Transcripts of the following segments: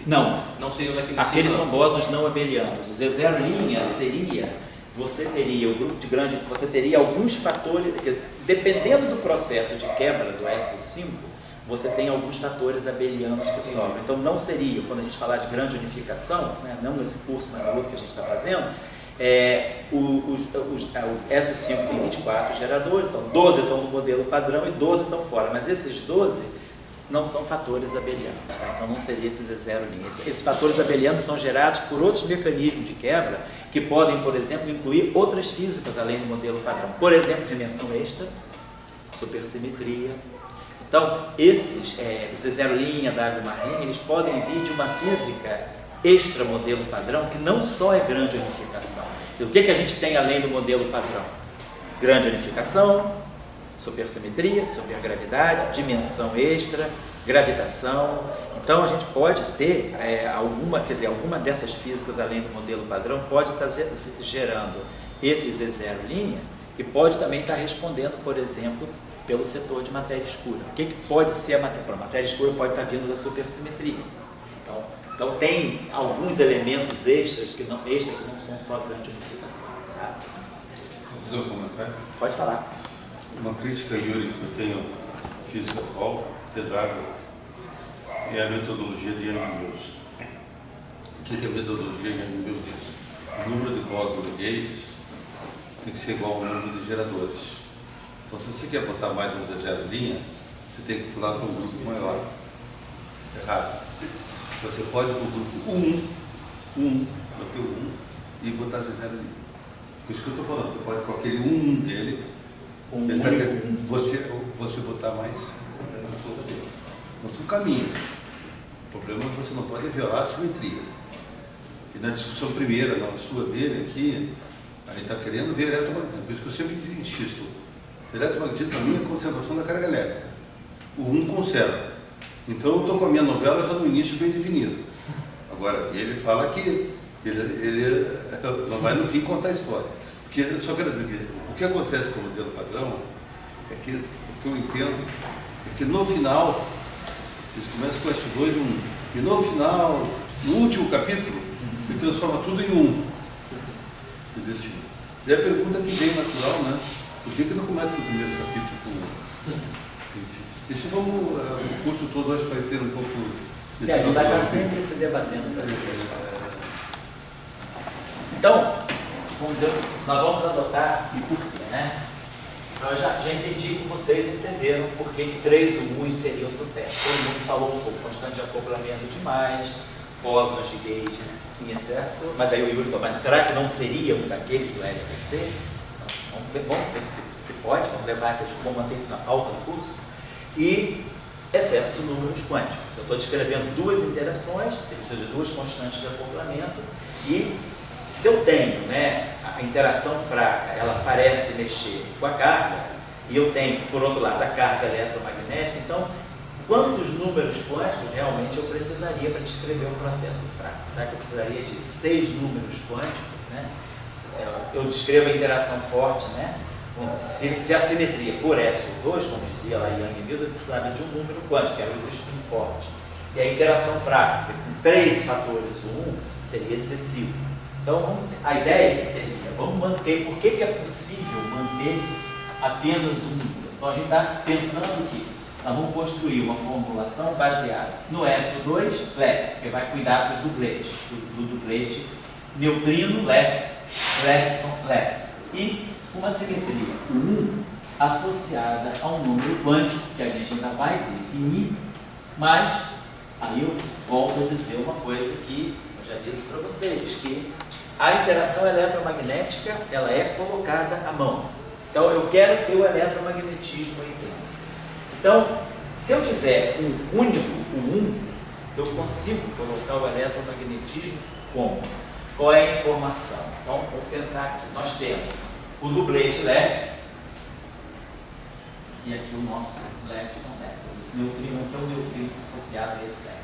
Não. Não seriam daqueles Aqueles 5 são bósons não abelianos. O Z0' seria, você teria o grupo de grande, você teria alguns fatores, dependendo do processo de quebra do SO5, você tem alguns fatores abelianos que sobram. Então não seria, quando a gente falar de grande unificação, né, não nesse curso, mas no outro que a gente está fazendo, o SO5 tem 24 geradores, então 12 estão no modelo padrão e 12 estão fora, mas esses 12 não são fatores abelianos, tá? Então não seria esses Z0'. Esses fatores abelianos são gerados por outros mecanismos de quebra que podem, por exemplo, incluir outras físicas além do modelo padrão. Por exemplo, dimensão extra, supersimetria. Então, esses Z0', W', eles podem vir de uma física extra modelo padrão, que não só é grande unificação. E o que a gente tem além do modelo padrão? Grande unificação, supersimetria, supergravidade, dimensão extra, gravitação. Então a gente pode ter alguma dessas físicas além do modelo padrão pode estar gerando esse Z0' e pode também estar respondendo, por exemplo, pelo setor de matéria escura. O que pode ser a matéria? A matéria escura pode estar vindo da supersimetria. Então tem alguns elementos extras que não são só grande unificação. Tá? Posso fazer um comentário? Pode falar. Uma crítica, Yuri, que eu tenho à física atual, pesada, é a metodologia de Young-Mills. O que a metodologia de Young-Mills diz? O número de bósons de gates tem que ser igual ao número de geradores. Então, se você quer botar mais um Z0', você tem que pular para um grupo maior. Errado. Você pode ir para o grupo 1, bater o 1 e botar Z0'. Por isso que eu estou falando, você pode com aquele 1 dele, você botar mais na toda dele. Então, é um caminho. O problema é que você não pode violar a simetria. E na discussão primeira, na sua dele aqui, a gente está querendo ver eletromagnetismo. Por isso que eu sempre insisto. Eletromagnetismo para mim é a conservação da carga elétrica. O 1 conserva. Então eu estou com a minha novela já no início bem definido. Agora, ele fala que ele não vai no fim contar a história. Porque eu só quero dizer que o que acontece com o modelo padrão é que, o que eu entendo, é que no final, eles começam com S2 e 1. E no final, no último capítulo, ele transforma tudo em 1. E decide. E a pergunta que vem natural, né? Por que não começa no primeiro capítulo com 1? Esse o curso todo acho que vai ter um pouco... A gente vai estar sempre se debatendo para essa questão. Então, vamos dizer assim, nós vamos adotar e por quê, né? Eu já entendi que vocês entenderam por que 3 ou 1 seria o supérfluo. Todo mundo falou um pouco, constante de acoplamento demais, bósons de gauge em excesso, mas aí o Yuri falou, mas será que não seria um daqueles do LHC? Vamos ver se pode, vamos manter isso na pauta do curso. E excesso de números quânticos. Eu estou descrevendo duas interações, tem de duas constantes de acoplamento, e se eu tenho, né, a interação fraca, ela parece mexer com a carga, e eu tenho, por outro lado, a carga eletromagnética, então, quantos números quânticos realmente eu precisaria para descrever um processo fraco? Será que eu precisaria de 6 números quânticos, né? Eu descrevo a interação forte, né? Se a simetria for SO2, como dizia lá Young-Mills, eu precisaria de um número quântico, que era o spin forte. E a interação fraca, com 3 fatores, o 1, seria excessivo. Então, a ideia seria, vamos manter, por que é possível manter apenas um número? Então, a gente está pensando que nós vamos construir uma formulação baseada no SO2 left, que vai cuidar dos dubletes, do dublete neutrino left, left, e uma simetria 1 associada a um número quântico, que a gente ainda vai definir, mas aí eu volto a dizer uma coisa que eu já disse para vocês, que a interação eletromagnética, ela é colocada à mão. Então, eu quero ter o eletromagnetismo aí dentro. Então, se eu tiver um único, eu consigo colocar o eletromagnetismo como? Qual é a informação? Então, vou pensar aqui. Nós temos o dublete left e aqui o nosso lepton left. Esse neutrino aqui é o neutrino associado a esse left.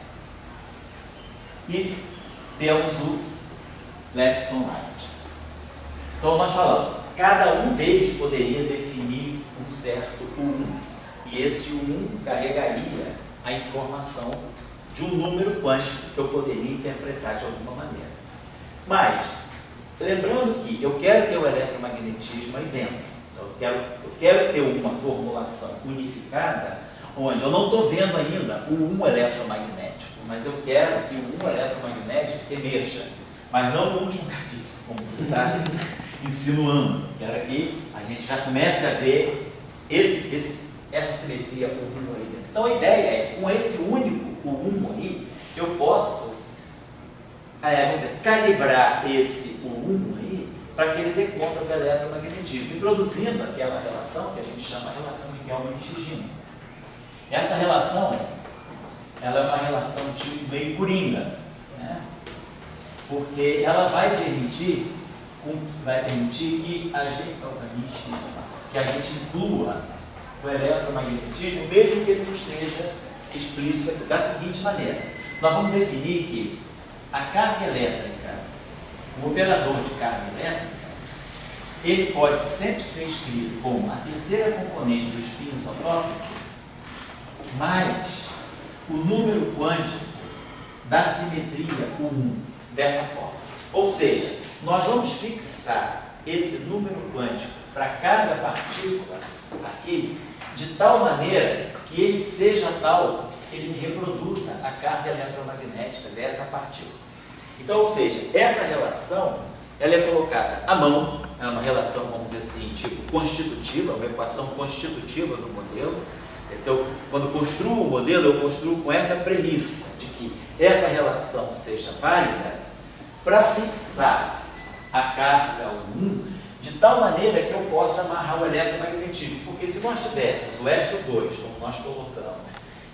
E temos o lepton right. Então, nós falamos, cada um deles poderia definir um certo 1. E esse 1 carregaria a informação de um número quântico que eu poderia interpretar de alguma maneira. Mas, lembrando que eu quero ter o eletromagnetismo aí dentro. Então, eu quero ter uma formulação unificada, onde eu não estou vendo ainda o 1 eletromagnético, mas eu quero que o 1 eletromagnético emerja, mas não no último capítulo, como você está insinuando. Quero que a gente já comece a ver essa simetria com o 1 aí dentro. Então a ideia é, com esse único, o 1 aí, eu posso, vamos dizer, calibrar esse o 1 aí, para que ele dê conta do eletromagnetismo, introduzindo aquela relação que a gente chama de relação de Kelvin-Shigino. Essa relação, ela é uma relação tipo meio coringa, né? Porque ela vai permitir que a gente inclua o eletromagnetismo, mesmo que ele não esteja explícito aqui, da seguinte maneira. Nós vamos definir que a carga elétrica, o operador de carga elétrica, ele pode sempre ser escrito como a terceira componente do spin isotrópico mais o número quântico da simetria, o 1, dessa forma. Ou seja, nós vamos fixar esse número quântico para cada partícula aqui, de tal maneira que ele seja tal que ele reproduza a carga eletromagnética dessa partícula. Então, ou seja, essa relação, ela é colocada à mão, é uma relação, vamos dizer assim, tipo constitutiva, uma equação constitutiva do modelo. Quando construo o modelo, eu construo com essa premissa de que essa relação seja válida para fixar a carga 1 de tal maneira que eu possa amarrar o eletromagnetismo. Porque se nós tivéssemos o SO2, como nós colocamos,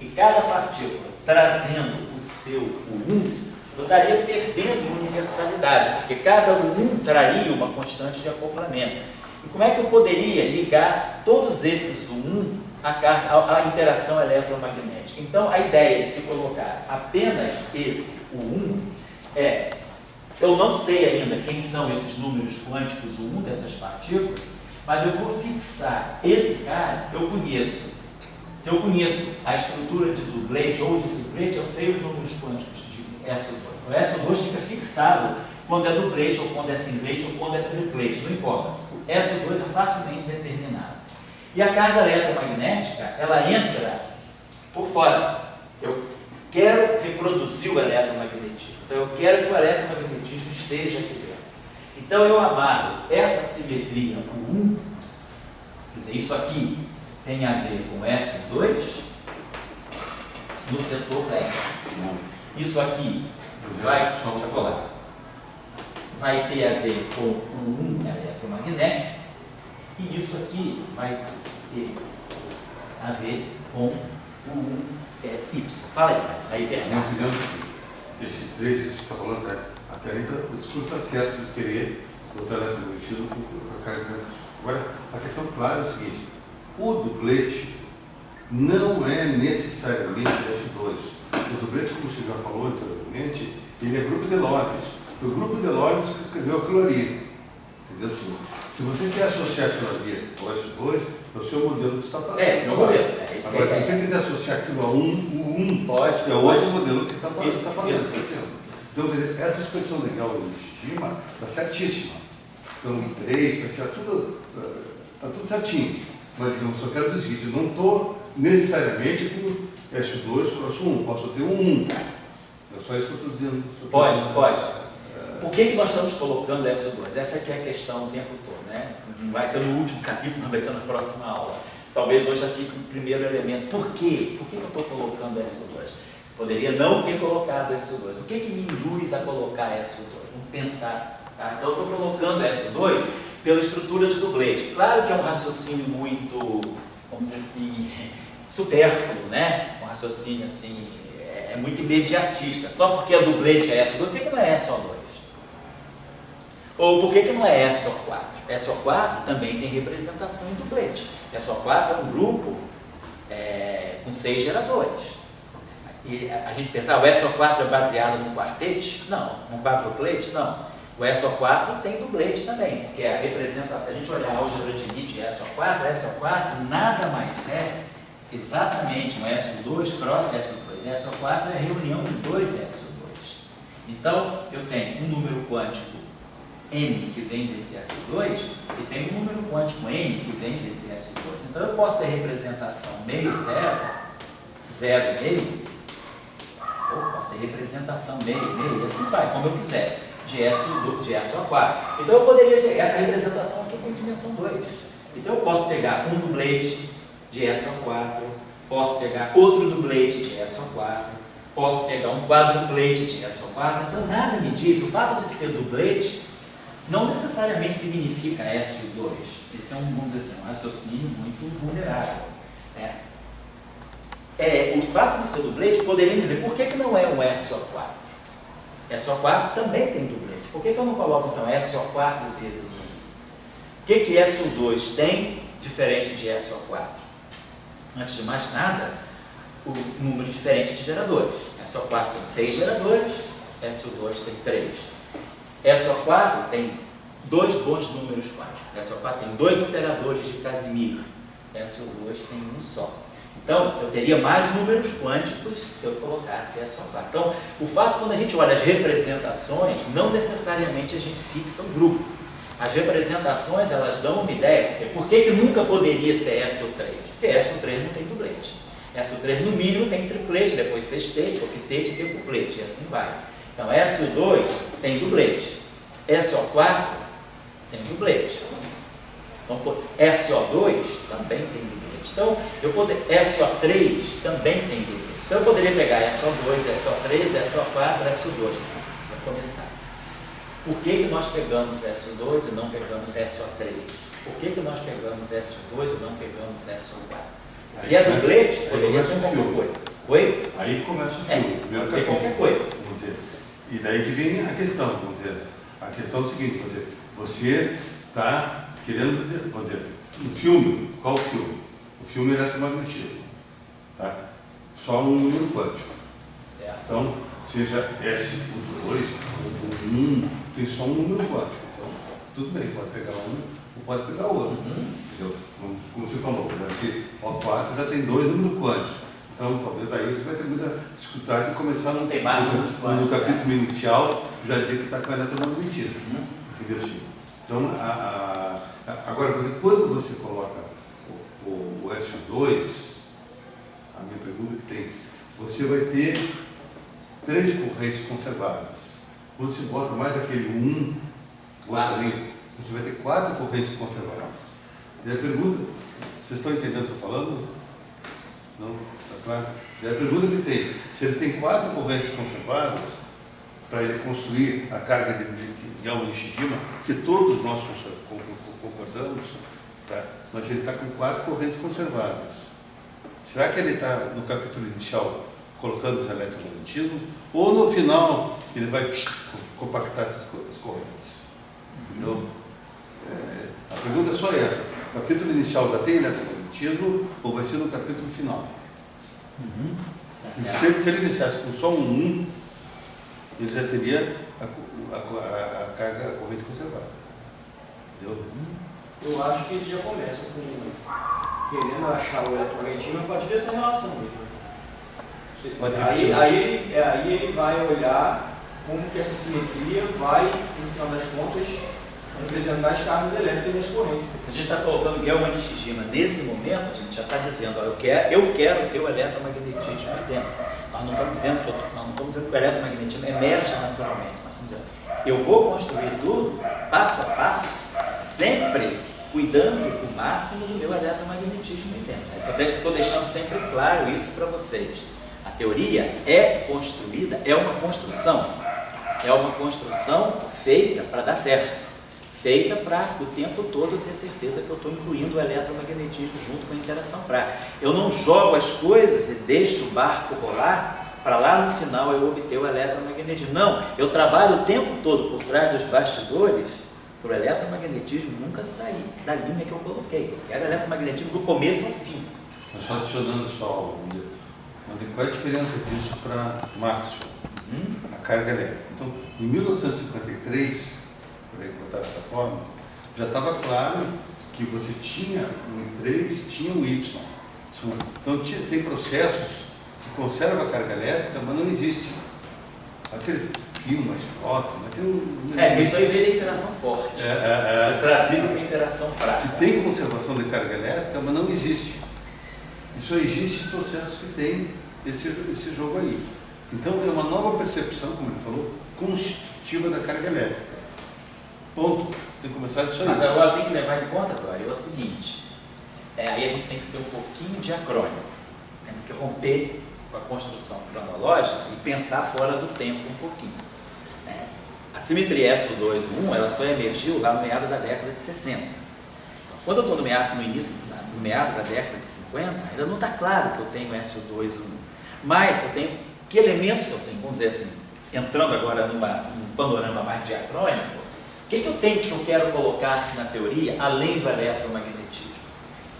e cada partícula trazendo o seu U1, eu estaria perdendo universalidade, porque cada U1 traria uma constante de acoplamento. E como é que eu poderia ligar todos esses U1 à interação eletromagnética? Então, a ideia de se colocar apenas esse U1 é, eu não sei ainda quem são esses números quânticos, o 1 dessas partículas, mas eu vou fixar esse cara, eu conheço. Se eu conheço a estrutura de dublete ou de simplete, eu sei os números quânticos de SO2. O SO2 fica fixado quando é dublete, ou quando é simplete, ou quando é triplete, não importa. O SO2 é facilmente determinado. E a carga eletromagnética, ela entra por fora. Eu quero reproduzir o eletromagnetismo. Então, eu quero que o eletromagnetismo esteja aqui dentro. Então, eu amarro essa simetria com 1, quer dizer, isso aqui tem a ver com SO2 no setor 10. Isso aqui vai ter a ver com o 1 eletromagnético, e isso aqui vai ter a ver com o Y. Fala aí, cara. Aí tem minha opinião, esse 3 que você está falando, até aí o discurso está certo de querer botar eletromagnetismo com a carga. Agora, a questão clara é o seguinte: o dublete não é necessariamente S2. O dublete, como você já falou anteriormente, ele é grupo de Lorentz. O grupo de Lorentz escreveu aquilo ali. Entendeu assim? Se você quer associar aquilo ali ao S2, é o seu modelo que você está fazendo. É o modelo. Agora, se você quiser associar aquilo a o 1, pode, é outro modelo que está fazendo. Isso. Então, quer dizer, essa expressão legal do Shima está certíssima. Então, em 3, está tudo certinho. Mas, digamos, só quero dizer que eu não estou necessariamente com S2 próximo 1, posso ter um 1. É só isso que eu estou dizendo. Pode. Por que nós estamos colocando SO2? Essa aqui é a questão o tempo todo, né? Não vai ser no último capítulo, não vai ser na próxima aula. Talvez hoje já fique o primeiro elemento. Por quê? Por que eu estou colocando SO2? Poderia não ter colocado SO2. O que me induz a colocar SO2? Vamos pensar. Tá? Então, eu estou colocando SO2 pela estrutura de dublete. Claro que é um raciocínio muito, vamos dizer assim, supérfluo, né? Um raciocínio assim, é muito imediatista. Só porque a dublete é SO2, por que não é SO2? Ou por que não é SO4? SO4 também tem representação em dublete. SO4 é um grupo com 6 geradores. E a gente pensa, o SO4 é baseado no quartete? Não. No quadruplete? Não. O SO4 tem dublete também, porque a representação, se a gente olhar a álgebra de Lie SO4 nada mais é exatamente um SO2 cross SO2. SO2. SO4 é a reunião de dois SO2. Então, eu tenho um número quântico N que vem desse SO2 e tem um número quântico N que vem desse SO2. Então, eu posso ter representação meio, zero, zero e meio, ou posso ter representação meio, meio, e assim vai, como eu quiser, de SO4. Então, eu poderia pegar essa representação aqui com dimensão 2. Então, eu posso pegar um dublete de SO4, posso pegar outro dublete de SO4, posso pegar um quadruplete de SO4. Então, nada me diz, o fato de ser dublete não necessariamente significa SO2. Esse é vamos dizer assim, um raciocínio muito vulnerável. O fato de ser dublete, poderia dizer, por que não é um SO4? SO4 também tem dublete. Por que eu não coloco, então, SO4 vezes 1? O que SO2 tem diferente de SO4? Antes de mais nada, o número diferente de geradores. SO4 tem 6 geradores, SO2 tem 3. SO4 tem 2 bons números quânticos. SO4 tem 2 operadores de Casimir. SO2 tem um só. Então, eu teria mais números quânticos se eu colocasse SO4. Então, o fato, quando a gente olha as representações, não necessariamente a gente fixa o grupo. As representações, elas dão uma ideia. Por que nunca poderia ser SO3? Porque SO3 não tem dublete. SO3, no mínimo, tem triplete, depois sextete, octete e decuplete, e assim vai. Então, SO2 tem dublete. SO4 tem dublete. Então, SO2 também tem dublete. Então, SO3 também tem dublete. Então, eu poderia pegar SO2, SO3, SO4, SO2. Para começar. Por que nós pegamos SO2 e não pegamos SO3? Por que nós pegamos SO2 e não pegamos SO4? Se é dublete, poderia ser qualquer coisa. Oi? Aí começa o filme. Pode ser qualquer coisa. Vamos dizer. E daí que vem a questão, vamos dizer. A questão é o seguinte, vamos dizer, você está querendo dizer, vamos dizer, um filme, qual filme? O filme eletromagnetismo. Tá? Só um número quântico. Certo. Então, seja S2, o 1, tem só um número quântico. Então, tudo bem, pode pegar um ou pode pegar outro. Entendeu? Como você falou, se O4 já tem 2 números quânticos. Então, talvez daí você vai ter muita dificuldade de começar no capítulo inicial, já dizer que está com eletromagnetismo. Entendeu? Então, agora, quando você coloca o SO2, a minha pergunta que tem, você vai ter 3 correntes conservadas. Quando você bota mais aquele 1, você vai ter 4 correntes conservadas. E a pergunta, vocês estão entendendo o que eu estou falando? Não? Está claro? E a pergunta que tem, se ele tem 4 correntes conservadas, para ele construir a carga de alma de Shijima, que todos nós concordamos, tá? Mas ele está com 4 correntes conservadas. Será que ele está no capítulo inicial colocando os eletromagnetismos, ou no final ele vai compactar essas correntes? Entendeu? A pergunta é só essa. O capítulo inicial já tem eletromagnetismo ou vai ser no capítulo final? Se ele iniciasse com só um 1, ele já teria a carga, a corrente conservada. Entendeu? Eu acho que ele já começa querendo achar o eletromagnetismo a partir dessa relação dele. Aí ele vai olhar como que essa simetria vai, no final das contas, representar as cargas elétricas das correntes. Se a gente está colocando Gell-Mann e Shijima nesse momento, a gente já está dizendo, ó, eu quero ter o eletromagnetismo aí dentro. Nós não estamos dizendo que o eletromagnetismo emerge naturalmente. Nós estamos dizendo, eu vou construir tudo, passo a passo, sempre cuidando o máximo do meu eletromagnetismo aí dentro. Eu só estou deixando sempre claro isso para vocês. A teoria é construída, é uma construção feita para dar certo, feita para o tempo todo ter certeza que eu estou incluindo o eletromagnetismo junto com a interação fraca. Eu não jogo as coisas e deixo o barco rolar para lá no final eu obter o eletromagnetismo. Não, eu trabalho o tempo todo por trás dos bastidores para o eletromagnetismo nunca sair da linha que eu coloquei. Eu quero eletromagnetismo do começo ao fim. Mas só adicionando só, qual é a diferença disso para Maxwell? A carga elétrica. Então, em 1853, para botar dessa forma, já estava claro que você tinha o I3, tinha o Y. Então, tem processos que conserva a carga elétrica, mas não existe. Aqueles rios mais próximos, mas tem um... Isso aí veio da interação forte. Foi trazido para a interação fraca. Que tem conservação de carga elétrica, mas não existe. E só existe processos que tem esse jogo aí. Então é uma nova percepção, como ele falou, constitutiva da carga elétrica. Ponto. Tem que começar disso aí. Mas agora tem que levar em conta, Dória, é o seguinte, aí a gente tem que ser um pouquinho diacrônico, temos que romper com a construção cronológica e pensar fora do tempo um pouquinho. A simetria SO2-1, ela só emergiu lá no meado da década de 60. Quando eu estou no meado da década de 50, ainda não está claro que eu tenho SO2-1, mas eu tenho, que elementos eu tenho, vamos dizer assim, entrando agora num panorama mais diacrônico, o que eu tenho que eu quero colocar na teoria, além do eletromagnetismo,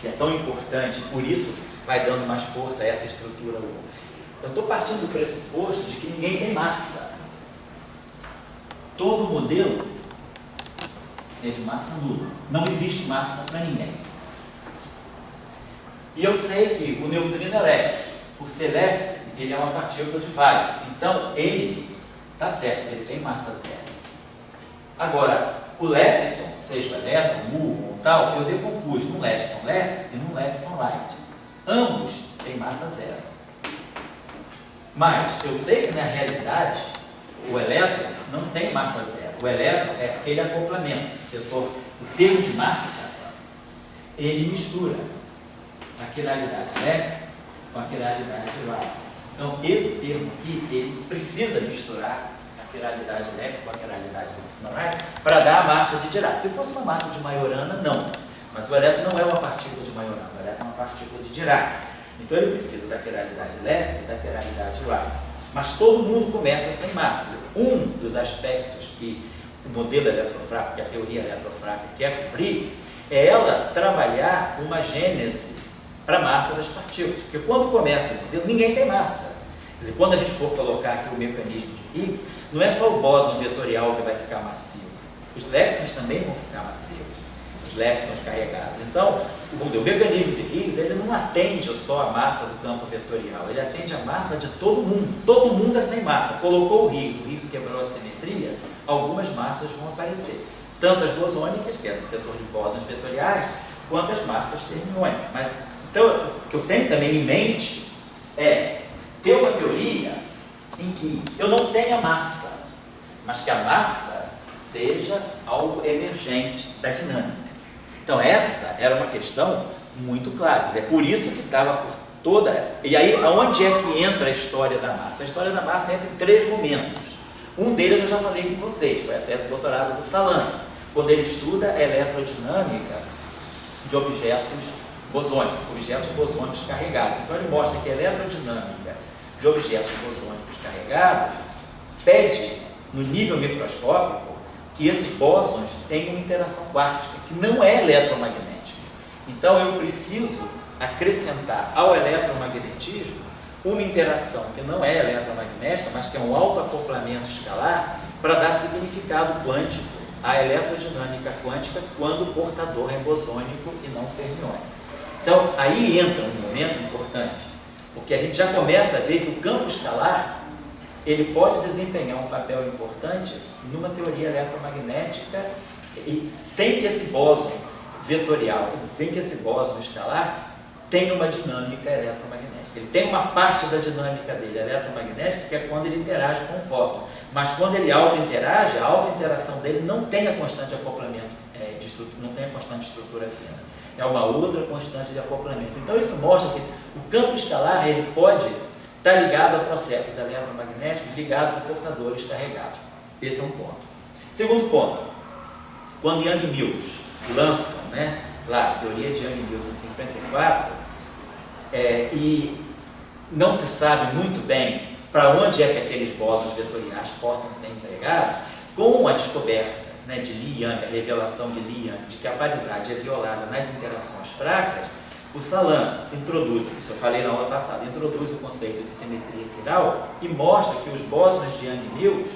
que é tão importante, e por isso vai dando mais força a essa estrutura. Eu estou partindo do pressuposto de que ninguém tem massa. Todo modelo é de massa nula. Não existe massa para ninguém. E eu sei que o neutrino é leve. Por ser leve, ele é uma partícula de Weyl. Então, ele está certo, ele tem massa zero. Agora, o lepton, seja o elétron, o muon ou tal, eu decompus num lepton left e num lepton right. Ambos têm massa zero. Mas eu sei que na realidade o elétron não tem massa zero. O elétron é aquele acoplamento. O termo de massa, ele mistura a quiralidade left com a quiralidade right. Então, esse termo aqui, ele precisa misturar a quiralidade left com a quiralidade right para dar a massa de Dirac. Se fosse uma massa de Majorana, não. Mas o elétron não é uma partícula de Majorana, o elétron é uma partícula de Dirac. Então ele precisa da quiralidade left e da quiralidade right. Mas todo mundo começa sem massa. Um dos aspectos que o modelo eletrofrágico, que a teoria eletrofrágica quer cobrir, é ela trabalhar uma gênese para a massa das partículas. Porque quando começa o modelo, ninguém tem massa. Quer dizer, quando a gente for colocar aqui o mecanismo de Higgs, não é só o bóson vetorial que vai ficar macio. Os leptons também vão ficar macios. Os leptons carregados. Então, o mecanismo de Higgs, ele não atende só a massa do campo vetorial, ele atende a massa de todo mundo. Todo mundo é sem massa. Colocou o Higgs quebrou a simetria, algumas massas vão aparecer. Tanto as bosônicas, que é do setor de bósons vetoriais, quanto as massas fermiônicas. Mas, então, o que eu tenho também em mente é ter uma teoria em que eu não tenha massa, mas que a massa seja algo emergente da dinâmica. Então essa era uma questão muito clara, é por isso que estava por toda... E aí, aonde é que entra a história da massa? A história da massa entra em 3 momentos. Um deles eu já falei com vocês, foi a tese de doutorado do Salan, quando ele estuda a eletrodinâmica de objetos bosônicos, objetos bosônicos carregados. Então ele mostra que a eletrodinâmica de objetos bosônicos carregados pede, no nível microscópico, que esses bósons tenham uma interação quártica, que não é eletromagnética. Então eu preciso acrescentar ao eletromagnetismo uma interação que não é eletromagnética, mas que é um autoacoplamento escalar, para dar significado quântico à eletrodinâmica quântica quando o portador é bosônico e não fermiônico. Então aí entra um momento importante, porque a gente já começa a ver que o campo escalar ele pode desempenhar um papel importante numa teoria eletromagnética e sem que esse bóson vetorial, sem que esse bóson escalar tenha uma dinâmica eletromagnética. Ele tem uma parte da dinâmica dele eletromagnética, que é quando ele interage com o fóton. Mas quando ele auto-interage, a auto-interação dele não tem a constante de acoplamento, não tem a constante de estrutura fina. É uma outra constante de acoplamento. Então isso mostra que o campo escalar ele pode está ligado a processos eletromagnéticos ligados a portadores carregados. Esse é um ponto. Segundo ponto, quando Young e Mills lançam, lá, a teoria de Young e Mills em 54, e não se sabe muito bem para onde é que aqueles bósons vetoriais possam ser empregados, com a descoberta de Li Yang, a revelação de Li Yang, de que a paridade é violada nas interações fracas, o Salan introduz, isso eu falei na aula passada, introduz o conceito de simetria quiral e mostra que os bósons de Young e Mills,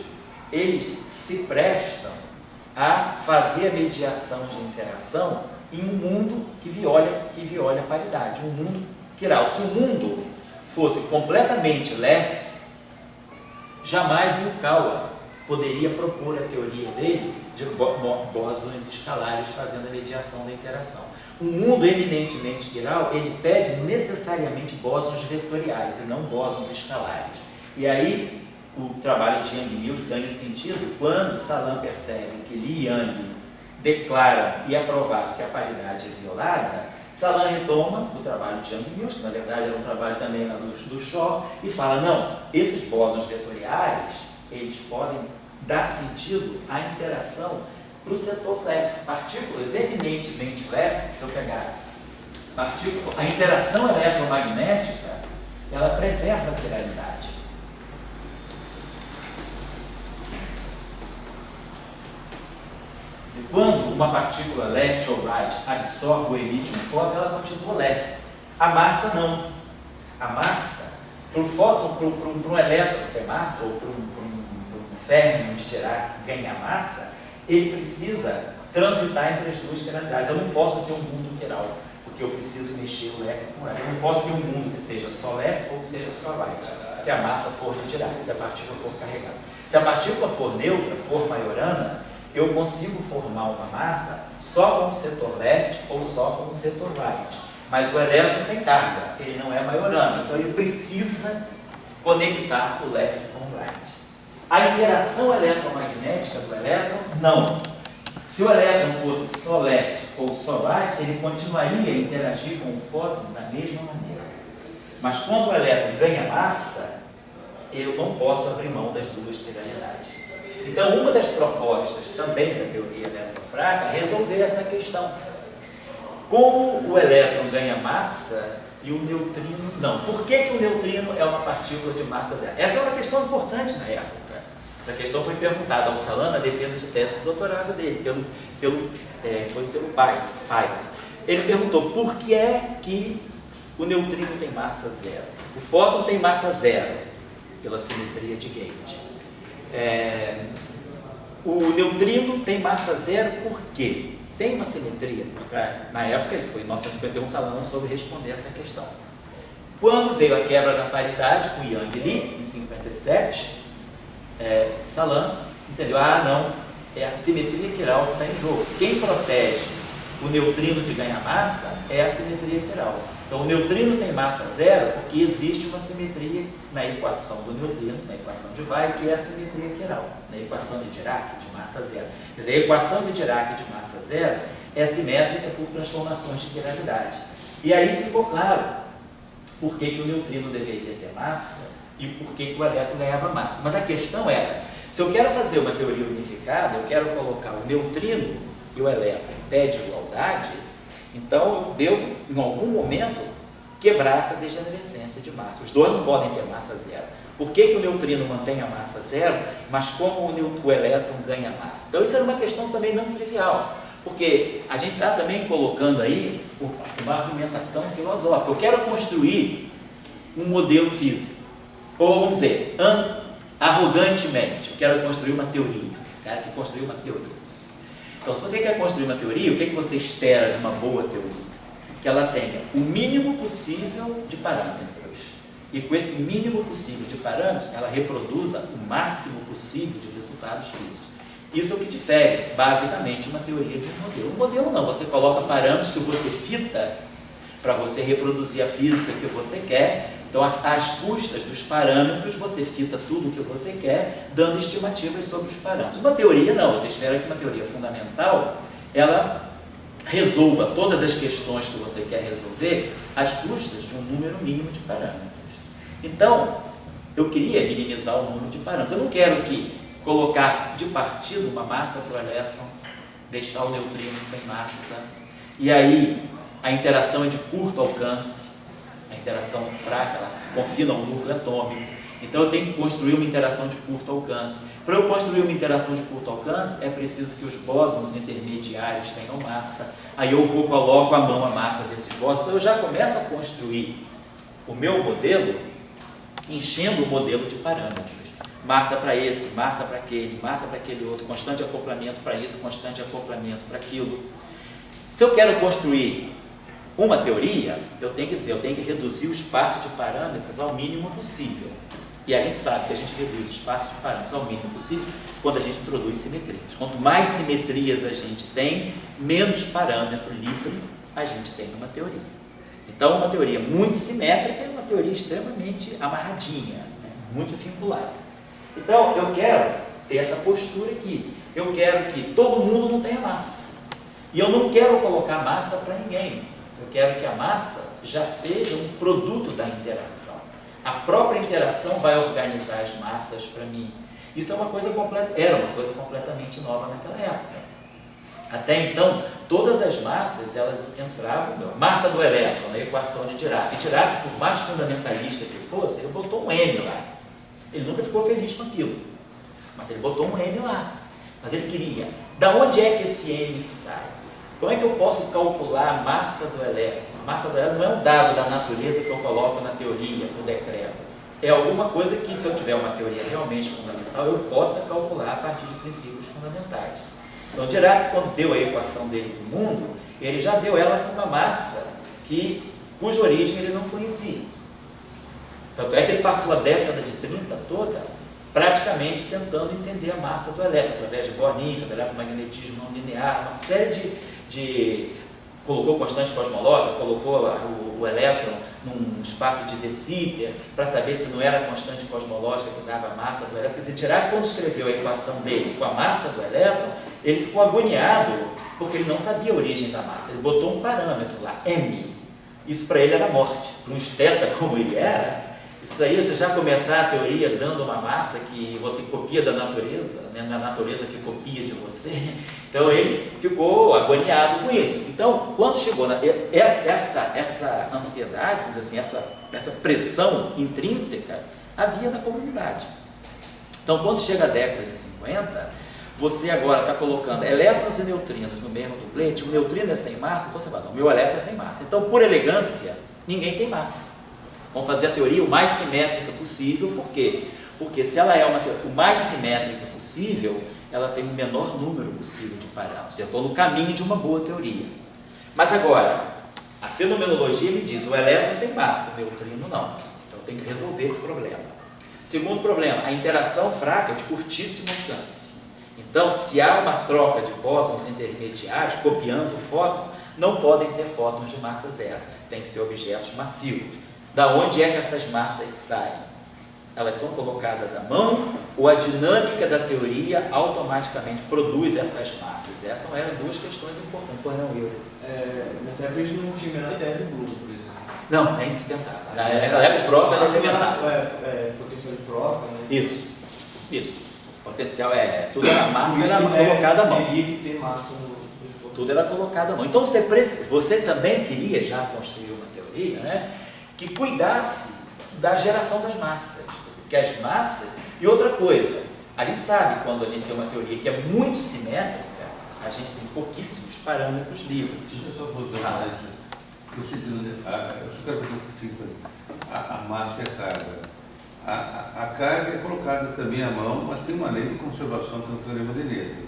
eles se prestam a fazer a mediação de interação em um mundo que viole a paridade, um mundo quiral. Se o mundo fosse completamente left, jamais Yukawa poderia propor a teoria dele de bósons escalares fazendo a mediação da interação. Um mundo eminentemente chiral, ele pede necessariamente bósons vetoriais e não bósons escalares. E aí o trabalho de Yang Mills ganha sentido quando Salam percebe que Li Yang declara e aprovar que a paridade é violada. Salam retoma o trabalho de Yang Mills, que na verdade era um trabalho também na luz do Shaw, e fala, não, esses bósons vetoriais, eles podem dar sentido à interação para o setor left. Partículas eminentemente left, se eu pegar a interação eletromagnética, ela preserva a chiralidade. Quando uma partícula left ou right absorve ou emite um fóton, ela continua left. A massa não. A massa, para o fóton, para um elétron ter massa, ou para um férmion de Dirac ganhar massa, ele precisa transitar entre as duas chiralidades. Eu não posso ter um mundo chiral, porque eu preciso mexer o left com o right. Eu não posso ter um mundo que seja só left ou que seja só right, se a massa for de Dirac, se a partícula for carregada. Se a partícula for neutra, for majorana, eu consigo formar uma massa só com o setor left ou só com o setor right. Mas o elétron tem carga, ele não é majorano, então ele precisa conectar o left com o right. A interação eletromagnética do elétron, não. Se o elétron fosse só left ou só right, ele continuaria a interagir com o fóton da mesma maneira. Mas quando o elétron ganha massa, eu não posso abrir mão das duas chiralidades. Então, uma das propostas também da teoria eletrofraca é resolver essa questão. Como o elétron ganha massa e o neutrino não? Por que o neutrino é uma partícula de massa zero? Essa é uma questão importante na época. Essa questão foi perguntada ao Salam na defesa de tese de doutorado dele, foi pelo Pais. Ele perguntou por que é que o neutrino tem massa zero? O fóton tem massa zero, pela simetria de Gauge. O neutrino tem massa zero por quê? Tem uma simetria, na época, isso foi em 1951, Salam não soube responder essa questão. Quando veio a quebra da paridade com Yang Li, em 57, Salam entendeu, não, é a simetria chiral que está em jogo. Quem protege o neutrino de ganhar massa é a simetria chiral. Então, o neutrino tem massa zero porque existe uma simetria na equação do neutrino, na equação de Weyl, que é a simetria chiral, na equação de Dirac de massa zero. Quer dizer, a equação de Dirac de massa zero é simétrica por transformações de chiralidade. E aí ficou claro por que o neutrino deveria ter massa e por que o elétron ganhava massa. Mas a questão era, se eu quero fazer uma teoria unificada, eu quero colocar o neutrino e o elétron em pé de igualdade, então eu devo, em algum momento, quebrar essa degenerescência de massa. Os dois não podem ter massa zero. Por que o neutrino mantém a massa zero, mas como o elétron ganha massa? Então isso era uma questão também não trivial, porque a gente está também colocando aí uma argumentação filosófica. Eu quero construir um modelo físico, ou vamos dizer, arrogantemente, eu quero construir uma teoria. O cara que construiu uma teoria. Então, se você quer construir uma teoria, o que você espera de uma boa teoria? Que ela tenha o mínimo possível de parâmetros. E com esse mínimo possível de parâmetros, ela reproduza o máximo possível de resultados físicos. Isso é o que difere, basicamente, uma teoria de um modelo. Um modelo não, você coloca parâmetros que você fita para você reproduzir a física que você quer. Então, às custas dos parâmetros, você fita tudo o que você quer, dando estimativas sobre os parâmetros. Uma teoria não, você espera que uma teoria fundamental, ela resolva todas as questões que você quer resolver às custas de um número mínimo de parâmetros. Então, eu queria minimizar o número de parâmetros. Eu não quero colocar de partida uma massa para o elétron, deixar o neutrino sem massa, e aí a interação é de curto alcance, a interação fraca, ela se confina ao núcleo atômico. Então eu tenho que construir uma interação de curto alcance. Para eu construir uma interação de curto alcance, é preciso que os bósons intermediários tenham massa. Aí eu coloco a mão a massa desses bósons. Então eu já começo a construir o meu modelo, enchendo o modelo de parâmetros. Massa para esse, massa para aquele outro, constante acoplamento para isso, constante acoplamento para aquilo. Se eu quero construir uma teoria, eu tenho que dizer, eu tenho que reduzir o espaço de parâmetros ao mínimo possível. E a gente sabe que a gente reduz o espaço de parâmetros ao mínimo possível quando a gente introduz simetrias. Quanto mais simetrias a gente tem, menos parâmetro livre a gente tem numa teoria. Então, uma teoria muito simétrica é uma teoria extremamente amarradinha, né? Muito vinculada. Então, eu quero ter essa postura aqui. Eu quero que todo mundo não tenha massa. E eu não quero colocar massa para ninguém. Eu quero que a massa já seja um produto da interação. A própria interação vai organizar as massas para mim. Isso é uma coisa era uma coisa completamente nova naquela época. Até então, todas as massas, elas entravam, massa do elétron, na equação de Dirac. E Dirac, por mais fundamentalista que fosse, ele botou um M lá. Ele nunca ficou feliz com aquilo, mas ele botou um M lá. Mas ele queria, da onde é que esse M sai? Como é que eu posso calcular a massa do elétron? A massa do elétron não é um dado da natureza que eu coloco na teoria, por decreto. É alguma coisa que, se eu tiver uma teoria realmente fundamental, eu possa calcular a partir de princípios fundamentais. Então, Dirac, quando deu a equação dele para o mundo, ele já deu ela com uma massa cuja origem ele não conhecia. Tanto é que ele passou a década de 30 toda praticamente tentando entender a massa do elétron, através de Bohr-Niffer, do eletromagnetismo não linear, uma série colocou constante cosmológica, colocou o elétron num espaço de de Sitter, para saber se não era a constante cosmológica que dava a massa do elétron. Quer dizer, Dirac, quando escreveu a equação dele com a massa do elétron, ele ficou agoniado, porque ele não sabia a origem da massa. Ele botou um parâmetro lá, M. Isso para ele era morte. Para um esteta como ele era, isso aí, você já começar a teoria dando uma massa que você copia da natureza, né? Não é a natureza que copia de você. Então ele ficou agoniado com isso. Então, quando chegou essa ansiedade, vamos dizer assim, essa pressão intrínseca, havia na comunidade. Então, quando chega a década de 50, você agora está colocando elétrons e neutrinos no mesmo duplete. O neutrino é sem massa, então você vai, não, o meu elétron é sem massa. Então, por elegância, ninguém tem massa. Vamos fazer a teoria o mais simétrica possível. Por quê? Porque se ela é o mais simétrica possível, ela tem o menor número possível de parâmetros. Eu estou no caminho de uma boa teoria. Mas agora, a fenomenologia me diz, o elétron tem massa, o neutrino não. Então eu tenho que resolver esse problema. Segundo problema, a interação fraca é de curtíssimo alcance. Então, se há uma troca de bósons intermediários, copiando o fóton, não podem ser fótons de massa zero. Tem que ser objetos massivos. Da onde é que essas massas saem? Elas são colocadas à mão ou a dinâmica da teoria automaticamente produz essas massas? Essas eram duas questões importantes. Pois não, Will? Nessa época eles não tinham a menor ideia do Bloom, por exemplo. Não, nem se pensava. Naquela época o próprio era elementar. Potencial de troca, né? Isso. Potencial tudo era massa, era colocada à mão. Teria que ter massa Tudo era colocado à mão. Então você também queria já construir uma teoria, né, que cuidasse da geração das massas. Que as massas. E outra coisa, a gente sabe quando a gente tem uma teoria que é muito simétrica, a gente tem pouquíssimos parâmetros livres. Deixa eu só fazer uma análise. Eu só quero contigo. A massa e a carga. A carga é colocada também à mão, mas tem uma lei de conservação que é o teorema de Noether.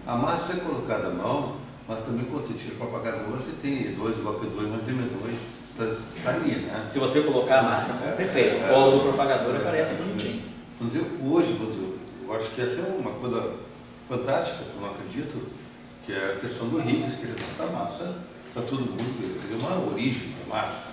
A massa é colocada à mão, mas também quando você tira o propagador, você tem E2 igual a P2 mais M2, está ali, né? Se você colocar a massa, perfeito. O polo do propagador aparece bonitinho. Hoje, eu acho que essa é uma coisa fantástica, que eu não acredito, que é a questão do Higgs, que ele dá massa para todo mundo, ele deu uma origem para a massa.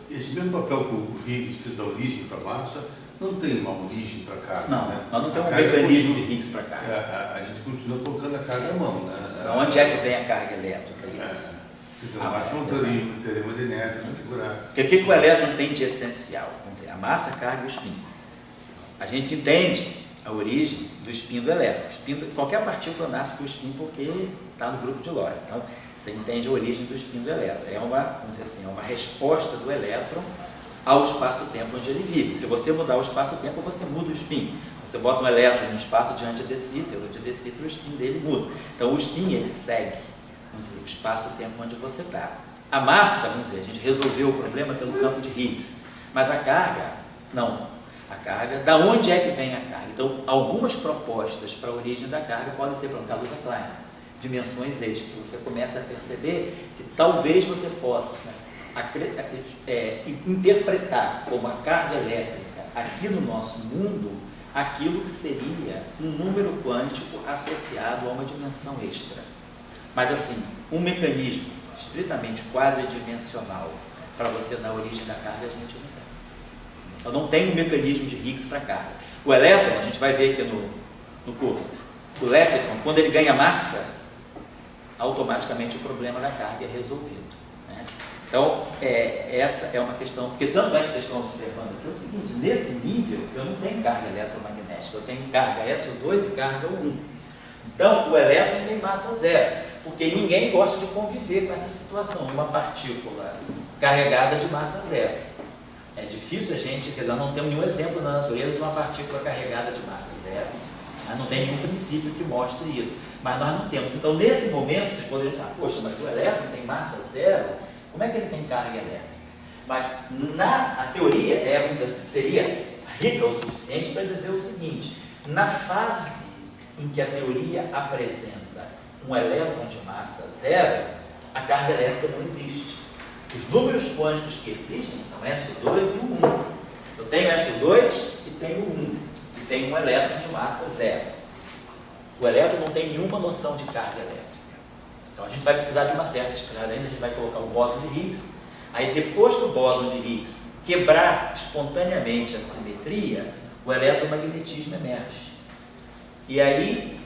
Esse mesmo papel que o Higgs fez da origem para a massa, não tem uma origem para a carga. Não, né? nós não temos um mecanismo de Higgs para carga. A gente continua colocando a carga à mão. Né? Onde é que vem a carga elétrica? Isso. A massa é um teorema de Noether configurado. Porque o que o elétron tem de essencial? Vamos dizer, a massa, a carga e o spin. A gente entende a origem do spin do elétron. Qualquer partícula nasce com o spin porque está no grupo de Lorentz. Então, você entende a origem do spin do elétron. É vamos dizer assim, uma resposta do elétron ao espaço-tempo onde ele vive. Se você mudar o espaço-tempo, você muda o spin. Você bota um elétron no espaço de anti-de-Sitter, o spin dele muda. Então, o spin, ele segue, vamos dizer, o espaço-tempo onde você está. A massa, vamos dizer, a gente resolveu o problema pelo campo de Higgs. Mas a carga, não. A carga, da onde é que vem a carga? Então, algumas propostas para a origem da carga podem ser, por exemplo, Kaluza-Klein. dimensões extras. Você começa a perceber que talvez você possa interpretar como a carga elétrica aqui no nosso mundo aquilo que seria um número quântico associado a uma dimensão extra. Mas assim, um mecanismo estritamente quadridimensional para você dar origem da carga, a gente não tem. Então não tem um mecanismo de Higgs para carga. O elétron, a gente vai ver aqui no curso, o elétron, quando ele ganha massa, automaticamente o problema da carga é resolvido, né? Então, essa é uma questão, porque também vocês estão observando aqui é o seguinte, nesse nível eu não tenho carga eletromagnética, eu tenho carga SO2 e carga U1. Então, o elétron tem massa zero, porque ninguém gosta de conviver com essa situação, uma partícula carregada de massa zero. É difícil a gente, quer dizer, não temos nenhum exemplo na natureza de uma partícula carregada de massa zero, né? Não tem nenhum princípio que mostre isso, mas nós não temos. Então, nesse momento, vocês poderiam pensar, poxa, mas o elétron tem massa zero, como é que ele tem carga elétrica? Mas a teoria vamos dizer assim, seria rica o suficiente para dizer o seguinte, na fase em que a teoria apresenta um elétron de massa zero, a carga elétrica não existe. Os números quânticos que existem são SO2 e o 1. Eu tenho SO2 e tenho o 1, e tenho um elétron de massa zero. O elétron não tem nenhuma noção de carga elétrica. Então a gente vai precisar de uma certa estrada ainda, a gente vai colocar o bóson de Higgs. Aí depois que o bóson de Higgs quebrar espontaneamente a simetria, o eletromagnetismo emerge. E aí,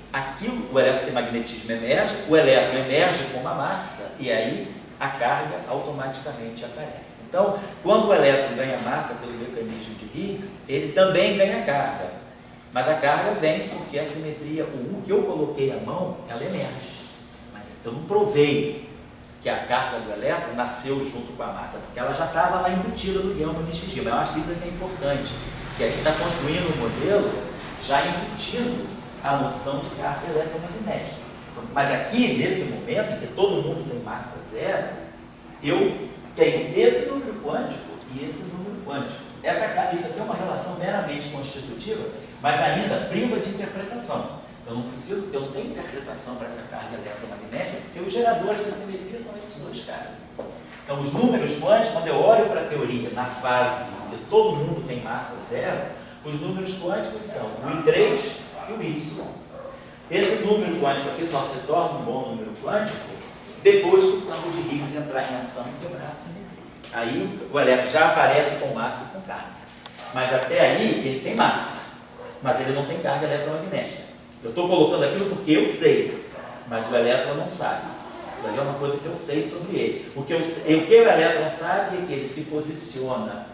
o eletromagnetismo emerge, o elétron emerge com uma massa, e aí a carga automaticamente aparece. Então, quando o elétron ganha massa pelo mecanismo de Higgs, ele também ganha carga. Mas a carga vem porque a simetria, o 1 que eu coloquei à mão, ela emerge. Mas eu não provei que a carga do elétron nasceu junto com a massa, porque ela já estava lá embutida no guião no NXG. Mas eu acho que isso aqui é importante, que a gente está construindo um modelo já embutindo a noção de carga eletromagnética. Mas aqui, nesse momento, em que todo mundo tem massa zero, eu tenho esse número quântico e esse número quântico. Isso aqui é uma relação meramente constitutiva, mas ainda priva de interpretação. Eu não tenho interpretação para essa carga eletromagnética, porque os geradores da simetria são esses dois caras. Então, os números quânticos, quando eu olho para a teoria na fase em que todo mundo tem massa zero, os números quânticos são o I3 e o Y. Esse número quântico aqui só se torna um bom número quântico depois que o campo de Higgs entrar em ação e quebrar a simetria. Aí o elétron já aparece com massa e com carga. Mas até aí ele tem massa, mas ele não tem carga eletromagnética. Eu estou colocando aquilo porque eu sei, mas o elétron não sabe. Daí é uma coisa que eu sei sobre ele. O que o elétron sabe é que ele se posiciona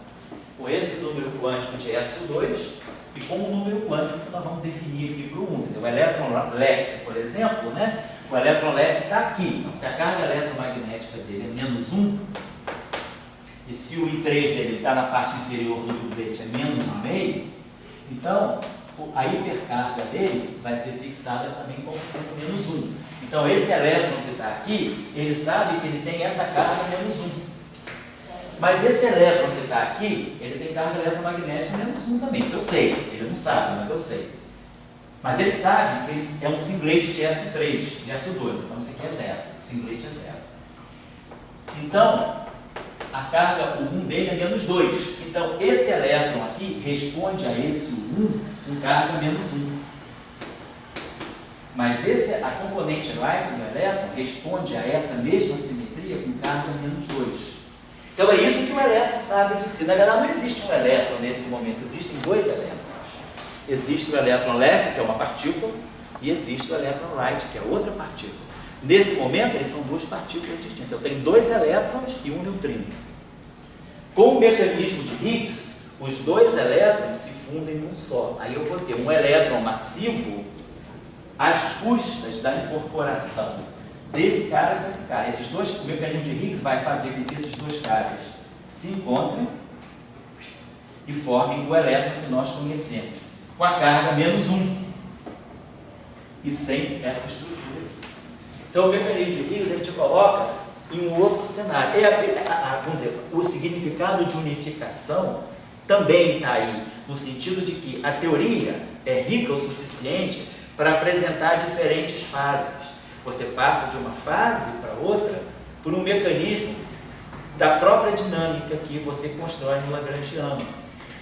com esse número quântico de SO2 e com o número quântico que nós vamos definir aqui para o 1. Quer dizer, o elétron left, por exemplo, né? O elétron left está aqui. Então, se a carga eletromagnética dele é menos 1, e se o I3 dele está na parte inferior do dublete é menos 1,5, então a hipercarga dele vai ser fixada também como sendo menos 1. Então, esse elétron que está aqui, ele sabe que ele tem essa carga menos 1. Mas esse elétron que está aqui, ele tem carga eletromagnética menos 1 também. Isso eu sei. Ele não sabe, mas eu sei. Mas ele sabe que ele é um singlete de SO3, de SO2. Então, isso aqui é zero. O singlete é zero. Então, a carga, o 1 dele é menos 2. Então, esse elétron aqui responde a esse 1 com carga menos 1. Mas a componente right do elétron responde a essa mesma simetria com carga menos 2. Então é isso que o elétron sabe de si. Na verdade não existe um elétron nesse momento, existem dois elétrons. Existe o elétron left, que é uma partícula, e existe o elétron right, que é outra partícula. Nesse momento eles são duas partículas distintas. Eu tenho dois elétrons e um neutrino. Com o mecanismo de Higgs, os dois elétrons se fundem num só. Aí eu vou ter um elétron massivo às custas da incorporação desse cara com esse cara. O mecanismo de Higgs vai fazer com que esses dois caras se encontrem e formem o elétron que nós conhecemos, com a carga menos 1 e sem essa estrutura. Então, o mecanismo de Higgs a gente coloca em um outro cenário. Vamos dizer, o significado de unificação também está aí, no sentido de que a teoria é rica o suficiente para apresentar diferentes fases. Você passa de uma fase para outra por um mecanismo da própria dinâmica que você constrói no Lagrangiano.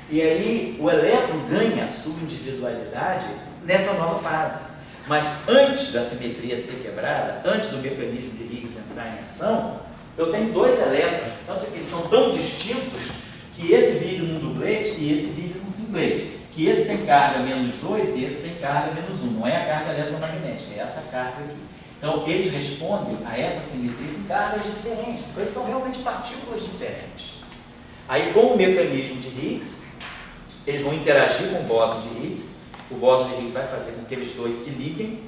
E aí o elétron ganha a sua individualidade nessa nova fase. Mas antes da simetria ser quebrada, antes do mecanismo de Higgs entrar em ação, eu tenho dois elétrons, tanto que eles são tão distintos que esse vive num dublete e esse vive num singlete. Que esse tem carga menos 2 e esse tem carga menos 1. Não é a carga eletromagnética, é essa carga aqui. Então, eles respondem a essa simetria em cargas diferentes. Então, eles são realmente partículas diferentes. Aí, com o mecanismo de Higgs, eles vão interagir com o bóson de Higgs. O bóson de Higgs vai fazer com que eles dois se liguem.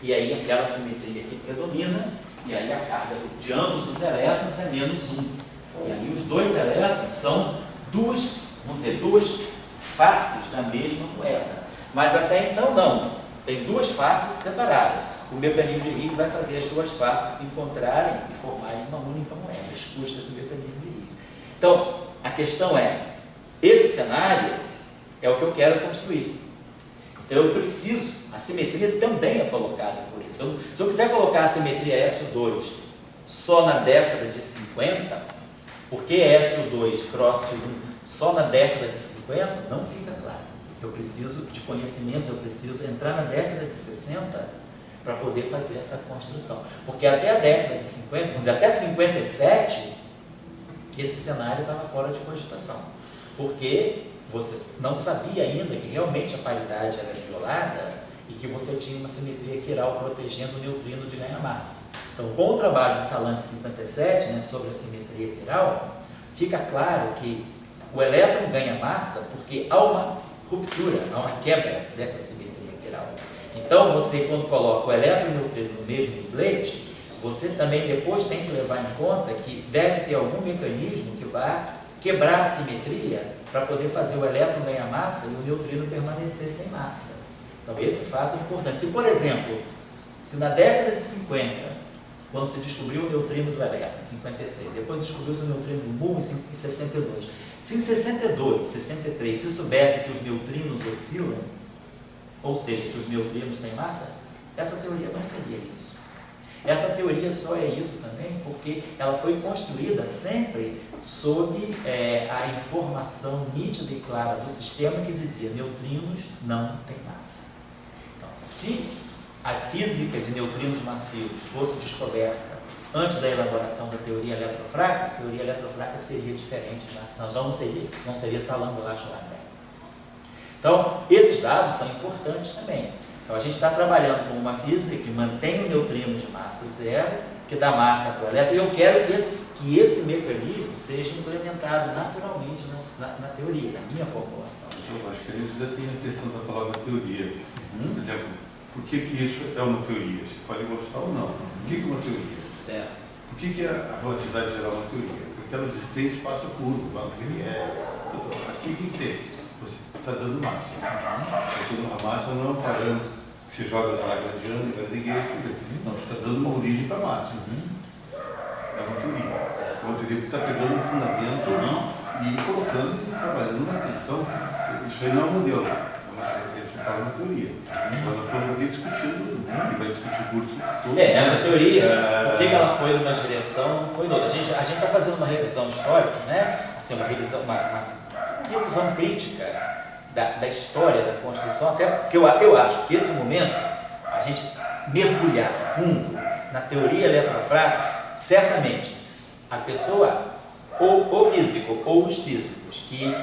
E aí, aquela simetria aqui predomina. E aí, a carga de ambos os elétrons é menos 1. E aí, os dois elétrons são duas faces da mesma moeda. Mas até então, não. Tem duas faces separadas. O mecanismo de Higgs vai fazer as duas faces se encontrarem e formarem uma única moeda, exposta do mecanismo de Higgs. Então, a questão é, esse cenário é o que eu quero construir. Então, eu preciso, a simetria também é colocada por isso. Se eu quiser colocar a simetria SO2 só na década de 50, por que SO2 cross 1 só na década de 50? Não fica claro. Eu preciso de conhecimentos, eu preciso entrar na década de 60 para poder fazer essa construção. Porque até a década de 50, vamos dizer, até 57, esse cenário estava fora de cogitação. Porque você não sabia ainda que realmente a paridade era violada e que você tinha uma simetria quiral protegendo o neutrino de ganha-massa. Então, com o trabalho de Salant 57, sobre a simetria quiral, fica claro que o elétron ganha massa porque há uma ruptura, há uma quebra dessa simetria quiral. Então, você, quando coloca o elétron e o neutrino no mesmo dublete, você também depois tem que levar em conta que deve ter algum mecanismo que vai quebrar a simetria para poder fazer o elétron ganhar massa e o neutrino permanecer sem massa. Então, esse fato é importante. Se, por exemplo, se na década de 50, quando se descobriu o neutrino do elétron, em 56, depois descobriu-se o neutrino do muon em 62, se em 62, 63, se soubesse que os neutrinos oscilam, ou seja, que os neutrinos têm massa, essa teoria não seria isso. Essa teoria só é isso também porque ela foi construída sempre sob a informação nítida e clara do sistema que dizia neutrinos não têm massa. Então, se a física de neutrinos massivos fosse descoberta antes da elaboração da teoria eletrofraca, a teoria eletrofraca seria diferente, nós não seria Salant-Dulac-Schwarzschild. Então, esses dados são importantes também. Então, a gente está trabalhando com uma física que mantém o neutrino de massa zero, que dá massa para o elétron, e eu quero que esse mecanismo seja implementado naturalmente na teoria, na minha formulação. Eu acho que a gente já tem a questão da palavra teoria. Por exemplo, por que isso é uma teoria? Você pode gostar ou não. Por que é uma teoria? Certo. Por que a relatividade geral é uma teoria? Porque ela tem espaço puro, ele é. Aqui o que tem? Você está dando massa. A massa não é um parâmetro que você joga na Lagrangiana e vai ninguém escrever. Não, você está dando uma origem para a massa. É uma teoria. É uma teoria que está pegando um fundamento e colocando e trabalhando naquilo. Então, isso aí não é um modelo. Isso está uma teoria. Então, nós estamos aqui discutindo, e vai discutir o curso todo. Essa teoria, por que ela foi numa direção, não foi noutra. A gente está fazendo uma revisão histórica, né? Assim, uma revisão crítica da história da construção, até porque eu acho que esse momento, a gente mergulhar fundo na teoria eletrofraca, certamente a pessoa, ou o físico, ou os físicos que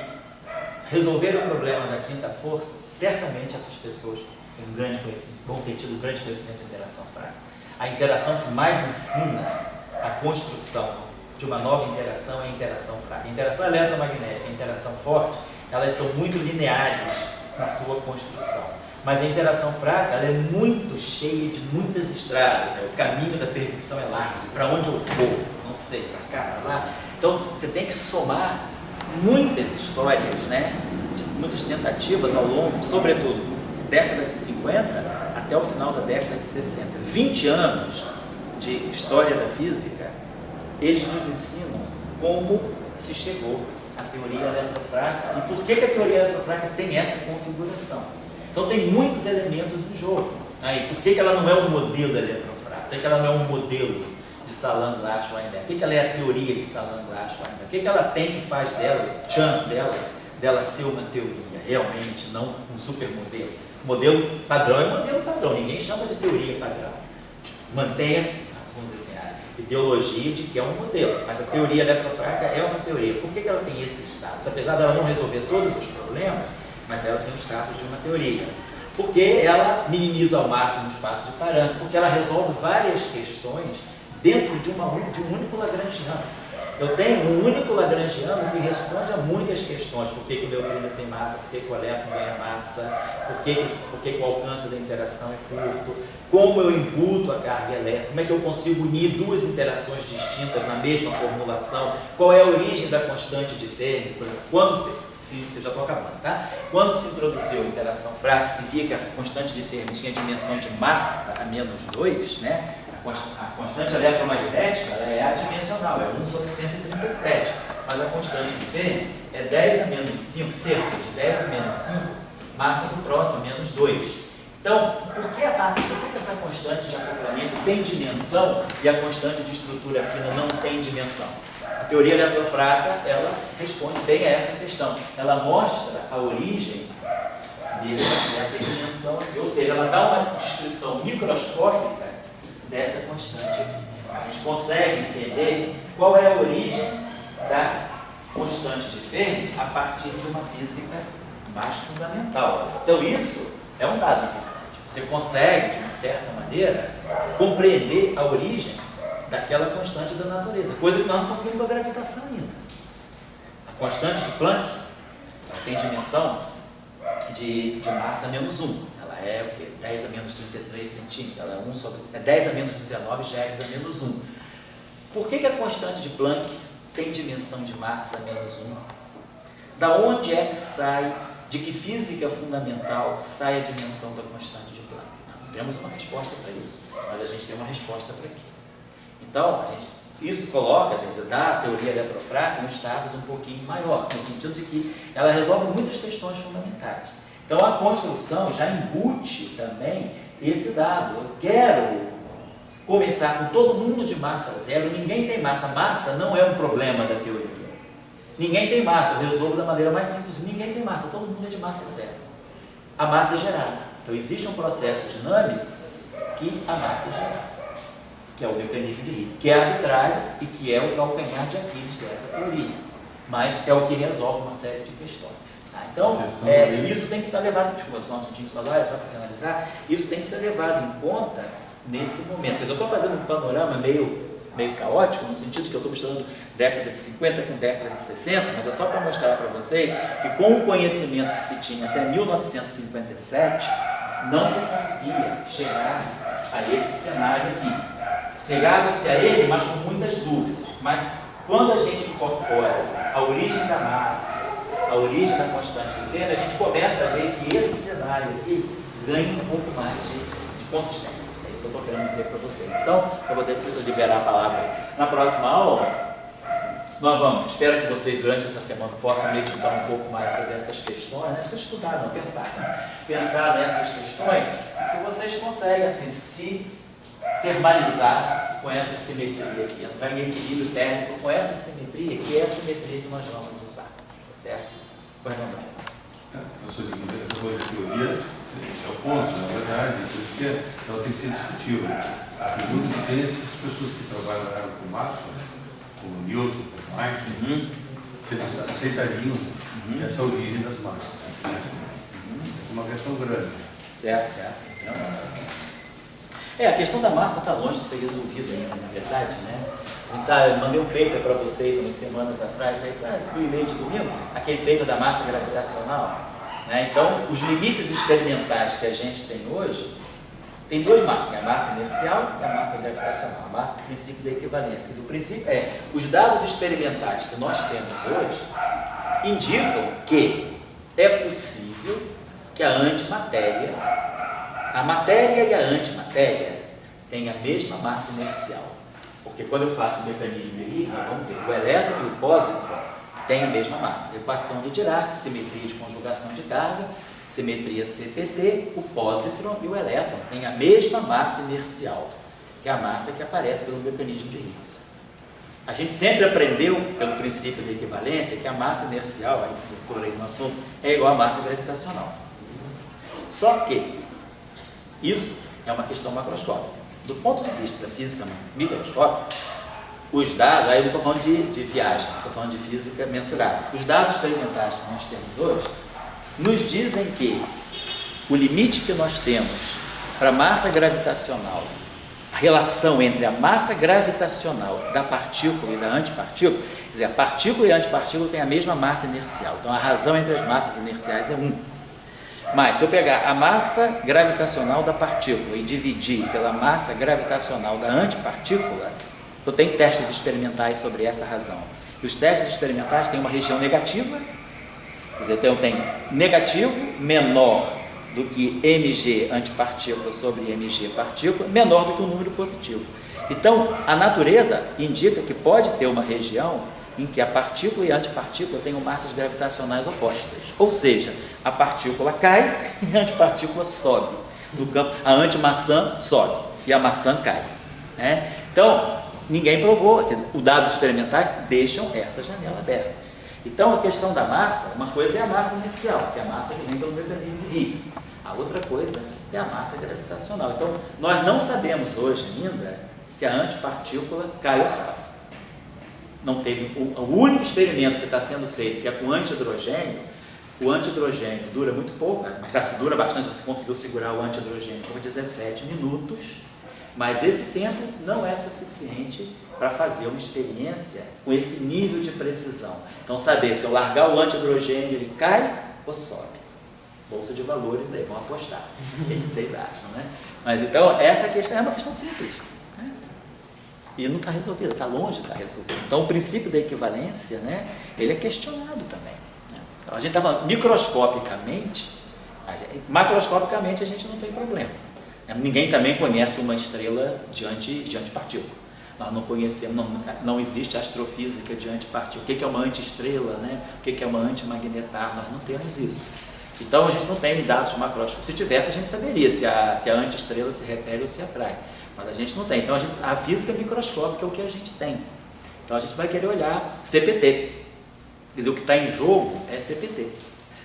resolveram o problema da quinta força, certamente essas pessoas têm um grande conhecimento, vão ter tido um grande conhecimento de interação fraca. A interação que mais ensina a construção de uma nova interação é a interação fraca. A interação eletromagnética e a interação forte, elas são muito lineares na sua construção. Mas a interação fraca, ela é muito cheia de muitas estradas. O caminho da perdição é largo. Para onde eu vou? Não sei, para cá, para lá. Então, você tem que somar muitas histórias, de muitas tentativas ao longo, sobretudo, década de 50 até o final da década de 60. 20 anos de história da física, eles nos ensinam como se chegou à teoria eletrofraca e por que a teoria eletrofraca tem essa configuração. Então, tem muitos elementos em jogo. Aí, por que ela não é um modelo eletrofrágil? Por que ela não é um modelo de Salant-Weinberg? Por que ela é a teoria de Salant-Weinberg? O que ela tem que faz dela ser uma teoria, realmente, não um supermodelo? Modelo padrão é modelo padrão, ninguém chama de teoria padrão. Mantém, vamos dizer assim, a ideologia de que é um modelo, mas a teoria eletrofrágica é uma teoria. Por que ela tem esse status? Apesar dela não resolver todos os problemas, mas ela tem o status de uma teoria. Porque ela minimiza ao máximo o espaço de parâmetro, porque ela resolve várias questões dentro de um único lagrangiano. Eu tenho um único lagrangiano que responde a muitas questões. Por que o neutrino é sem massa? Por que o elétron ganha massa? Por que o alcance da interação é curto? Como eu imputo a carga elétrica? Como é que eu consigo unir duas interações distintas na mesma formulação? Qual é a origem da constante de Fermi? Eu já estou acabando, tá? Quando se introduziu a interação fraca, se via que a constante de Fermi tinha dimensão de massa a menos 2, né? A constante eletromagnética ela é adimensional, é 1 sobre 137, mas a constante de Fermi é 10 a menos 5, cerca de 10 a menos 5, massa do próton, menos 2. Então, por que essa constante de acoplamento tem dimensão e a constante de estrutura fina não tem dimensão? A teoria eletrofrágica, ela responde bem a essa questão. Ela mostra a origem dessa dimensão aqui, ou seja, ela dá uma descrição microscópica dessa constante aqui. A gente consegue entender qual é a origem da constante de Fermi a partir de uma física mais fundamental. Então isso é um dado importante. Você consegue, de uma certa maneira, compreender a origem daquela constante da natureza, coisa que nós não conseguimos com a gravitação ainda. A constante de Planck ela tem dimensão de massa menos 1. Ela é o quê? 10 a menos 33 centímetros. Ela é 10 a menos 19 GeV a menos 1. Por que a constante de Planck tem dimensão de massa menos 1? Da onde é que sai, de que física fundamental sai a dimensão da constante de Planck? Não temos uma resposta para isso, mas a gente tem uma resposta para aqui. Então, isso coloca, dá a teoria eletrofrágica em status um pouquinho maior, no sentido de que ela resolve muitas questões fundamentais. Então, a construção já embute também esse dado. Eu quero começar com todo mundo de massa zero, ninguém tem massa. Massa não é um problema da teoria. Ninguém tem massa, eu resolvo da maneira mais simples, ninguém tem massa, todo mundo é de massa zero. A massa é gerada. Então, existe um processo dinâmico que a massa é gerada, que é o mecanismo de Higgs, que é arbitrário e que é o calcanhar de Aquiles dessa teoria, mas é o que resolve uma série de questões. Então, isso tem que estar levado, desculpa, só um minutinho só para finalizar, isso tem que ser levado em conta nesse momento. Mas eu estou fazendo um panorama meio caótico, no sentido que eu estou misturando década de 50 com década de 60, mas é só para mostrar para vocês que com o conhecimento que se tinha até 1957, não se conseguia chegar a esse cenário aqui. Chegava-se a ele, mas com muitas dúvidas. Mas quando a gente incorpora a origem da massa, a origem da constante de Fermi, a gente começa a ver que esse cenário aqui ganha um pouco mais de consistência. É isso que eu estou querendo dizer para vocês. Então, eu vou ter que liberar a palavra na próxima aula. Espero que vocês durante essa semana possam meditar um pouco mais sobre essas questões, não é estudar, não, pensar nessas questões, e se vocês conseguem assim, se termalizar com essa simetria aqui, entrar em equilíbrio térmico com essa simetria, que é a simetria que nós vamos usar, tá certo? Pois não vai. Professor, a teoria é o ponto, na verdade, porque ela tem que ser discutível. Acredito que tem essas pessoas que trabalharam com massa, como Newton, como Einstein, eles aceitariam essa origem das massas. Essa é uma questão grande. Certo. A questão da massa está longe de ser resolvida ainda, na verdade, né? A gente sabe, eu mandei um paper para vocês umas semanas atrás, aí para o e-mail de domingo, aquele paper da massa gravitacional, né? Então, os limites experimentais que a gente tem hoje, tem duas massas, a massa inercial e a massa gravitacional, a massa do princípio da equivalência. O princípio os dados experimentais que nós temos hoje indicam que é possível que a matéria e a antimatéria têm a mesma massa inercial. Porque quando eu faço o mecanismo de Higgs, vamos ver, o elétron e o pósitron têm a mesma massa. Equação de Dirac, simetria de conjugação de carga, simetria CPT, o pósitron e o elétron têm a mesma massa inercial, que é a massa que aparece pelo mecanismo de Higgs. A gente sempre aprendeu, pelo princípio de equivalência, que a massa inercial, aí, doutor aí no assunto, é igual à massa gravitacional. Só que isso é uma questão macroscópica. Do ponto de vista da física microscópica, os dados, aí eu não estou falando de viagem, estou falando de física mensurada. Os dados experimentais que nós temos hoje nos dizem que o limite que nós temos para a massa gravitacional, a relação entre a massa gravitacional da partícula e da antipartícula, quer dizer, a partícula e a antipartícula têm a mesma massa inercial. Então a razão entre as massas inerciais é 1. Mas se eu pegar a massa gravitacional da partícula e dividir pela massa gravitacional da antipartícula, eu tenho testes experimentais sobre essa razão. E os testes experimentais têm uma região negativa, quer dizer, então eu tenho negativo menor do que mg antipartícula sobre mg partícula, menor do que o número positivo. Então, a natureza indica que pode ter uma região em que a partícula e a antipartícula tenham massas gravitacionais opostas. Ou seja, a partícula cai e a antipartícula sobe. No campo, a antimaçã sobe e a maçã cai. Né? Então, ninguém provou, os dados experimentais deixam essa janela aberta. Então, a questão da massa, uma coisa é a massa inercial, que é a massa que vem pelo mecanismo de Higgs. A outra coisa é a massa gravitacional. Então, nós não sabemos hoje ainda se a antipartícula cai ou sobe. Não teve, o único experimento que está sendo feito, que é com o antihidrogênio dura muito pouco, mas já se dura bastante, já se conseguiu segurar o antihidrogênio por 17 minutos, mas esse tempo não é suficiente para fazer uma experiência com esse nível de precisão. Então, saber se eu largar o antihidrogênio, ele cai ou sobe. Bolsa de valores aí, vão apostar. O que vocês acham, né? Mas então, essa questão é uma questão simples. Né? E não está resolvida, está longe de estar resolvida. Então, o princípio da equivalência, né, ele é questionado também. Né? Então, a gente está falando microscopicamente, macroscopicamente a gente não tem problema. Ninguém também conhece uma estrela de antipartícula. Nós não conhecemos, não existe astrofísica de antipartícula. O que é uma antiestrela, né? O que é uma antimagnetar? Nós não temos isso. Então a gente não tem dados macroscópicos. Se tivesse, a gente saberia se a antiestrela se repele ou se atrai. Mas a gente não tem. Então a física microscópica é o que a gente tem. Então a gente vai querer olhar CPT. Quer dizer, o que está em jogo é CPT.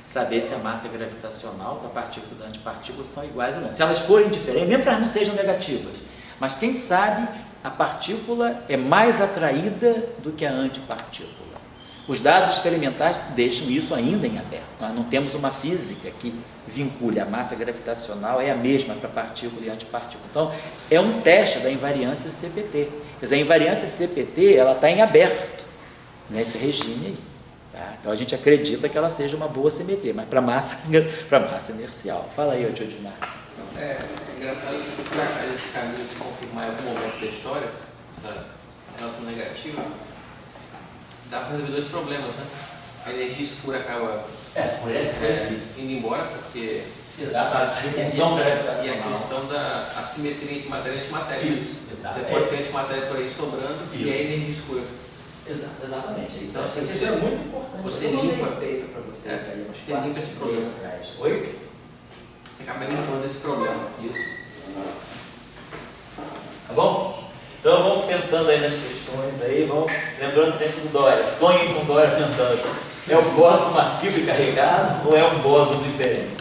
Saber se a massa gravitacional da partícula e da antipartícula são iguais ou não. Se elas forem diferentes, mesmo que elas não sejam negativas, mas quem sabe a partícula é mais atraída do que a antipartícula. Os dados experimentais deixam isso ainda em aberto. Nós não temos uma física que vincule a massa gravitacional, é a mesma para partícula e antipartícula. Então, é um teste da invariância CPT. Quer dizer, a invariância CPT ela está em aberto nesse regime aí. Tá? Então, a gente acredita que ela seja uma boa simetria, mas para massa inercial. Fala aí, tio Dimar. É engraçado que se por acaso esse caminho se confirmar em algum momento da história, da relação negativa, dá para resolver dois problemas, né? A energia escura acaba indo embora, porque... Exato, a repulsão gravitacional. E a questão da assimetria entre matéria e antimatéria. Isso, exato. Você pode ter antimatéria por aí sobrando e a energia escura. Exatamente. Isso, Então, isso é muito importante. Você eu não limpa. respeito para vocês aí, uns Você limpa esse problema. atrás. Oi? Você acaba limpando esse problema. Isso. Tá bom? Então vamos pensando aí nas questões aí, vamos lembrando sempre do Dória. Sonhem com Dória tentando. É um voto massivo e carregado ou é um bóson diferente?